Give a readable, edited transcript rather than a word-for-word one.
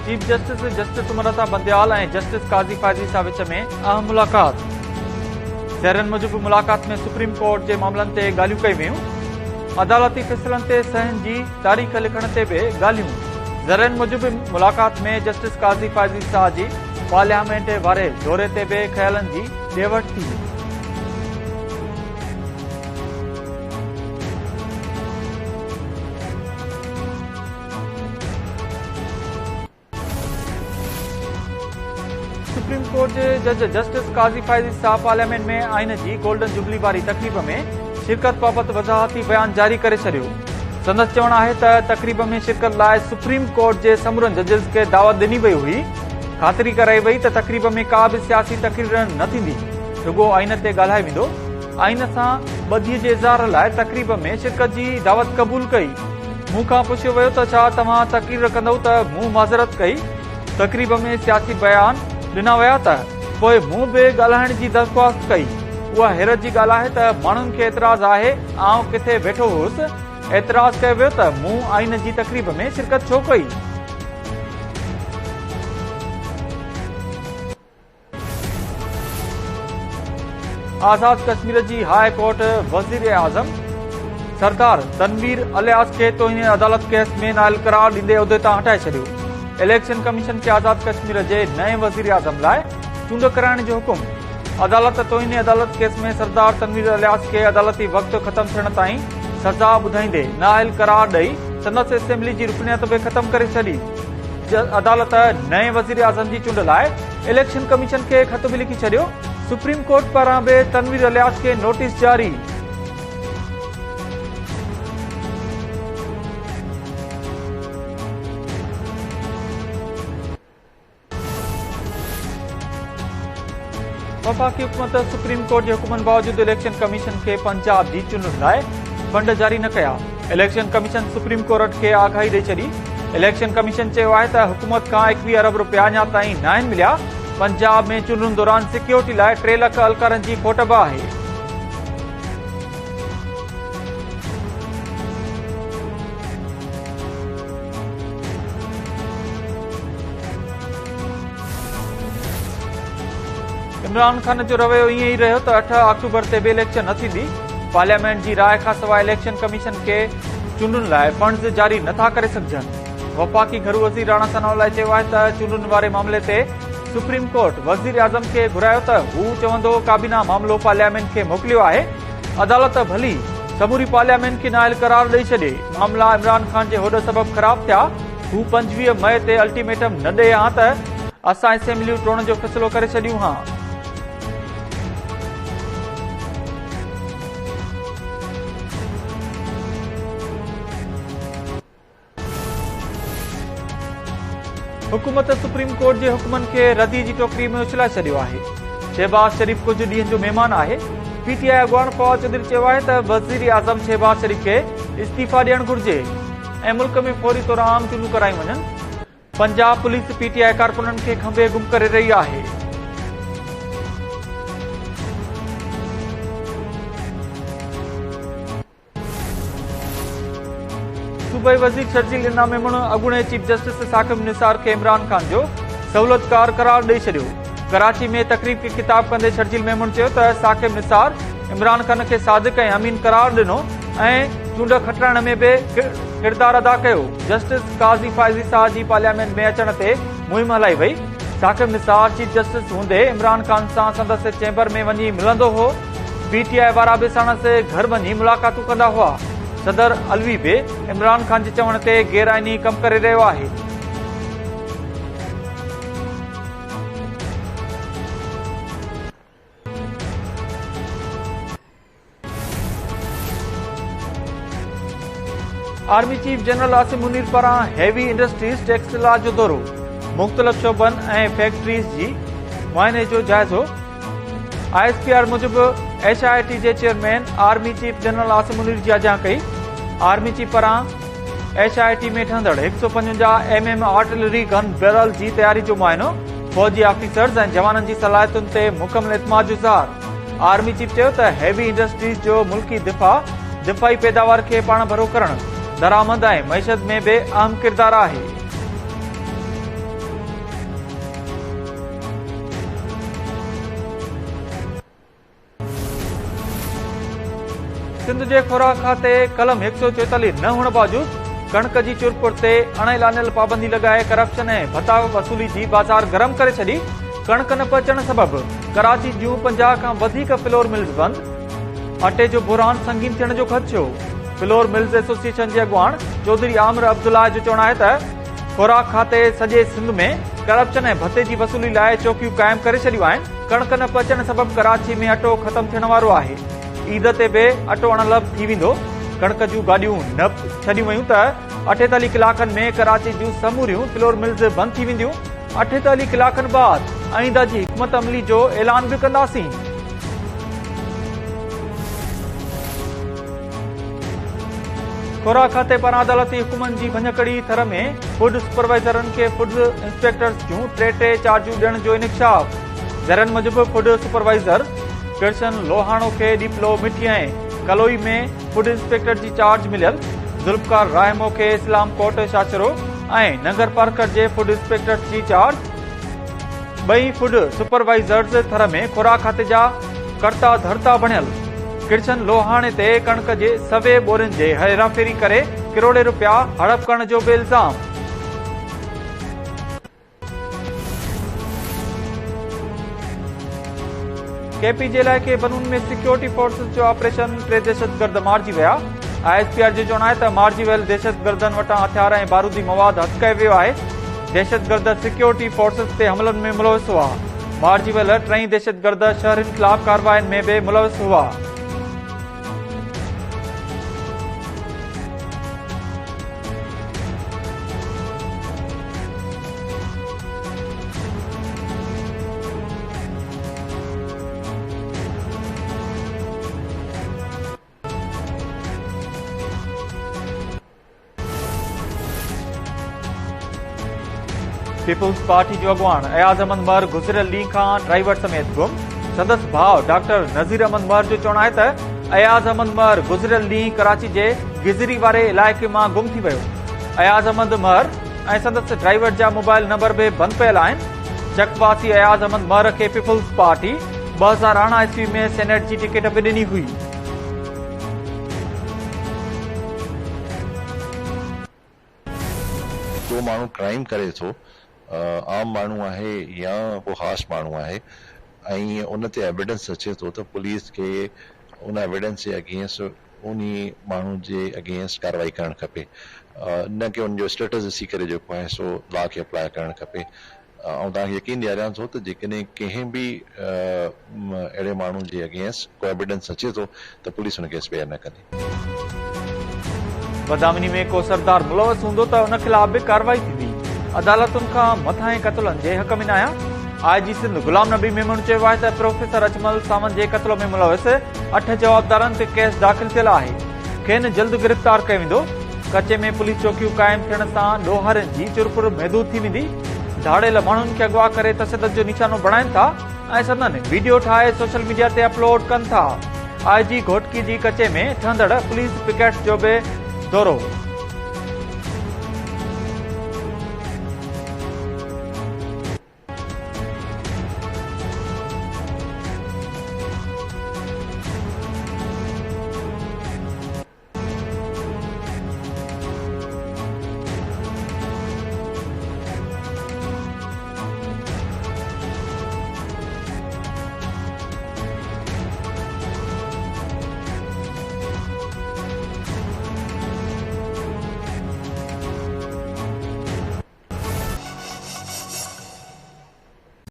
Chief justice Sumalatha Bandial ऐं justice काज़ी फाइज़ी सां विच में अहम मुलाक़ात। ज़हरनि मूजिबि मुलाक़ात में सुप्रीम कोर्ट जे मामलनि ते ॻाल्हियूं कई वयूं। अदालती फ़ैसिलनि ते सहन जी तारीख़ लिखण ते बि ॻाल्हियूं। ज़हरनि मूजिबि मुलाक़ात में जस्टिस काज़ी फाइज़ी सां जी पार्लियामेंट वारे दौरे ते बि ख़्यालनि जी ॾेवट थी। सुप्रीम कोर्ट जे जज जस्टिस काज़ी फाइज़ी सां पार्लियामेंट में आइन जी गोल्डन जुबली वारी तक़रीब में शिरकत बाबति वज़ाहती बयान जारी करे छॾियो। संदसि चवणु आहे त तक़रीब में शिरकत लाइ सुप्रीम कोर्ट जे समूरनि जजिस खे दावत ॾिनी वई हुई। ख़ातिरी कराई वई त तक़रीब में का बि सियासी तक़रीर न थींदी, रुॻो आइन ते ॻाल्हाए वेंदो। आइन सां ॿधीअ जे इज़हार लाइ तक़रीब में शिरकत जी दावत क़बूल कई। मूं खां पुछियो वियो त छा तव्हां तक़रीर कंदव त मूं माज़रत कई। तक़रीब में सियासी बयान ॾिना विया त पोइ मूं बि ॻाल्हाइण जी दरख़्वास्त कई। उहा हैरत जी ॻाल्हि आहे त माण्हुनि खे एतिराज़ आहे आउं किथे वेठो हुउसि, एतिराज़ कयो वियो त मूं आइन जी तक़रीब में शिरकत छो कई। आज़ाद कश्मीर जी हाई कोर्ट वज़ीर आज़म सरदार तनवीर अलियास खे तौहीन अदालत केस में नाइल करार ॾींदे उहिदे तां हटाए छॾियो। इलेक्शन कमीशन खे आज़ाद कश्मीर जे नए वज़ीर आज़म लाइ चूंड कराइण जो हुकुम। अदालत तौहीन अदालत केस में सरदार तनवीर अलियास खे अदालती वक़्तु ख़त्म थियण ताईं सज़ा ॿुधाईंदे नाइल करार ॾेई संदसि असेंबली जी रुकनियत बि ख़त्म करे छॾी। अदालत नए वज़ीर आज़म जी चूंड लाइ इलेक्शन कमीशन खे ख़त बि लिखी छॾियो। सुप्रीम कोर्ट पारां बि तनवीर अलियास खे नोटिस जारी। वफ़ाक़ी हुकूमत सुप्रीम कोर्ट जे हुकुमनि बावजूदि इलेक्शन कमीशन खे पंजाब जी चूंडुनि लाइ फंड जारी न कया। इलेक्शन कमीशन सुप्रीम कोर्ट खे आगाही ॾेई छॾी। इलेक्शन कमीशन चयो आहे त हुकूमत खां 21 अरब रुपया अञा ताईं न आहिनि मिलिया। पंजाब में चूंडुनि दौरान सिक्योरिटी लाइ 3 लख अहलकारनि जी खोट बि आहे। इमरान खान जो रवैयो ईअं ई रहियो त 8 अक्टूबर ते बि इलेक्शन न थींदी। पार्लियामेंट जी राय खां सवाइ इलेक्शन कमीशन खे चूंडुनि लाइ फंड्स जारी नथा करे सघजनि। वफ़ाक़ी घरू वज़ीर राणा सनाउल्लाह चयो आहे त चूंडुनि वारे मामले ते सुप्रीम कोर्ट वज़ीर आज़म खे घुरायो त हू चवंदो काबीना मामलो पार्लियामेंट खे मोकिलियो आहे। अदालत भली समूरी पार्लियामेंट खे नाइल करार ॾेई छॾे। मामला इमरान खान जे होॾ सबबि ख़राब थिया। हू 25 मई ते अल्टीमेटम न ॾे हा त असां असेंबलियूं टोड़ण जो फ़ैसिलो करे छॾियूं हा। हुकूमत सुप्रीम कोर्ट जे हुकमनि खे रदी जी टोकरी में उछलाए छॾियो आहे। शहबाज शरीफ़ कुझु ॾींहनि जो महिमान आहे। पीटीआई अॻवान फवाद चौधरी चयो आहे त वज़ीर आज़म शहबाज शरीफ़ खे इस्तीफ़ा ॾियणु घुर्जे ऐं मुल्क में फौरी तौर आम चूंडूं करायूं वञनि। पंजाब पुलिस पीटीआई कारकुननि खे खंभे गुम करे रही आहे। सूबाई वज़ीर शर्जील इना मेमण अॻूणे चीफ जस्टिस साकिब निसार खे इमरान खान जो सहूलियतकार करार ॾेई छॾियो। कराची में तकरीब खे ख़िताब कंदे शर्जील मेमण चयो त साकिब निसार इमरान खान खे सादिक ऐं अमीन करार ॾिनो ऐं चूंड खटाइण में बि किरदारु अदा कयो। जस्टिस काज़ी फाइज़ी सां जी पार्लियामेंट में अचण ते मुहिम हलाई वई। साकिब निसार चीफ जस्टिस हूंदे इमरान खान सां संदसि चैम्बर में वञी मिलंदो हो। पीटीआई वारा बि साणसि घर वञी मुलाक़ातूं कंदा हुआ। सदर अलवी बि इमरान खान जे चवण ते गैर आइनी कमु करे रहियो आहे। Army chief general Asim Munir पारां हैवी इंडस्ट्रीज टेक्सटाइल जो दौरो। मुख़्तलिफ़ शोबनि ऐं फैक्ट्रीज़ जी मुआयने जो जाइज़ो। आईएसपीआर मूजिबि एचआईटी जे chairman army chief general Asim Munir जी अॼां कई। आर्मी चीफ पारां एचआईटी में ठहंदड़ 155 mm आर्टिलरी गन बैरल जी तयारी जो मुआयनो। फौजी ऑफिसर्स ऐं जवाननि जी सलाहियतुनि ते मुकमल एतमाद जो इज़हार। आर्मी चीफ चयो त हैवी इंडस्ट्रीज जो मुल्की दिफ़ाई पैदावार खे पाण भरो करणु, दरामद ऐं मईशत में बि अहम किरदारु आहे। सिंध जे खोराक खाते कलम 144 न हुअण बावजूद कणक जी चुरपुर ते अणियल आनियल पाबंदी लगाए करप्शन ऐं भत्ता वसूली जी बाज़ार गरम करे छॾी। कणक न पचण सबबि कराची जूं 50 खां वधीक फ्लोर मिल्स बंद। अटे जो बुरहान संगीन थियण जो ख़दशो। फ्लोर मिल्स एसोसिएशन जे अॻुवाण चौधरी आमिर अब्दुल्ला जो चवणु आहे त खोराक खाते सॼे सिंध में करप्शन ऐं भत्ते जी वसूली लाइ चौकियूं क़ाइम करे छॾियूं आहिनि। कणक न पचण सबबि कराची में अटो ख़तम थियण वारो आहे। ईद ते बि अटो अणलब थी वेंदो। कणक जूं गाॾियूं न छॾियूं वयूं त 48 कलाकनि में कराची जूं समूरियूं फ्लोर मिल्स बंदि थी वेंदियूं। 48 कलाकनि बाद आईंदा जी हिकमत अमली जो ऐलान बि कंदासीं। खोराक खाते पारां अदालती हुकुमनि जी भञकड़ी थर में फूड सुपरवाइज़रनि खे फूड इंस्पेक्टर्स जूं टे चार्जूं ॾियण जो इंकशाफ। ज़रनि मूजिबि फूड सुपरवाइज़र कृष्ण लोहाणो खे डिप्लो मिठी ऐं कलोई में फूड इंस्पेक्टर जी चार्ज मिलियल। ज़ुल्फकार राहिमो खे इस्लाम कोट शाशरो ऐं नगर पार्कर जे फूड इंस्पेक्टर जी चार्ज। ॿई फूड सुपरवाइज़र्स थर में खोराक खाते जा कर्ता धर्ता बणियल। कृष्ण लोहाणे ते कणक जे सवे बोरियुनि जे हेराफेरी करे किरोड़े रुपया हड़प करण जो बि इल्ज़ाम। केपी जे इलाइक़े बनून में सिक्योरिटी फोर्सेस जो ऑपरेशन 3 दहशतगर्द मारिजी विया। ISPR जो चवणु आहे त मारिजी वियल दहशतगर्दनि वटां हथियार ऐं बारूदी मवाद हथ कयो वियो आहे। दहशतगर्द सिक्योरिटी फोर्सेस ते हमलनि में मुलविस हुआ। मारिजी वियल 3 दहशतगर्द शहरनि ख़िलाफ़ कार्रवाइनि में बि मुलविस हुआ। पीपुल्स पार्टी जो अॻुवाण अयाज़ अहमद मर गुज़िरियल ॾींहुं खां ड्राइवर समेत गुम। संदसि भाउ डॉक्टर नज़ीर अहमद मर जो चवणु आहे त अयाज़ अहमद मर गुज़िरियल ॾींहुं कराची जे गिज़री वारे इलाइक़े मां गुम थी वियो। अयाज़ अहमद मर ऐं संदसि ड्राइवर जा मोबाइल नंबर बि बंदि पियल आहिनि। चकवासी अयाज़ अहमद मर खे पीपुल्स पार्टी 2018 ईस्वी में सेनेट जी टिकट बि ॾिनी हुई। जो माण्हू क्राइम करे थो आम माण्हू आहे या को ख़ासि माण्हू आहे ऐं उन ते एविडेंस अचे थो त पुलिस खे उन एविडेंस जे अगेंस्ट उन माण्हू जे अगेंस्ट कार्रवाई करणु खपे। न कि उनजो स्टेटस ॾिसी करे जेको आहे सो लॉ खे अप्लाई करणु खपे। ऐं तव्हांखे यकीन ॾियारियां थो त जेकॾहिं कंहिं बि अहिड़े माण्हू जे अगेंस्ट को एविडेंस अचे थो त पुलिस हुनखे स्पेयर न कंदी। बदामिनी में को सरदार मुलविस हूंदो त उन ख़िलाफ़ बि कार्रवाई थींदी। अदालतुनि खां मथां क़त्लनि जे हक़ में न आहियां। IG सिंध गुलाम नबी मेमून चयो आहे त प्रोफेसर अजमल सामन जे क़त्ल में मुलविस 8 जवाबदारनि ते केस दाख़िल थियल आहे। खेनि जल्द गिरफ़्तार कयो वेंदो। कचे में पुलिस चौकियूं क़ाइम थियण सां ॾोहरनि जी चुरपुर महदूद थी वेंदी। धाड़ियल माण्हुनि खे अगवा करे तशदद जो निशानो बणाइनि था ऐं संदन वीडियो ठाहे सोशल मीडिया ते अपलोड कनि था। IG घोटकी जी कचे में ठहंदड़ पुलिस पिकेट जो बि दौरो।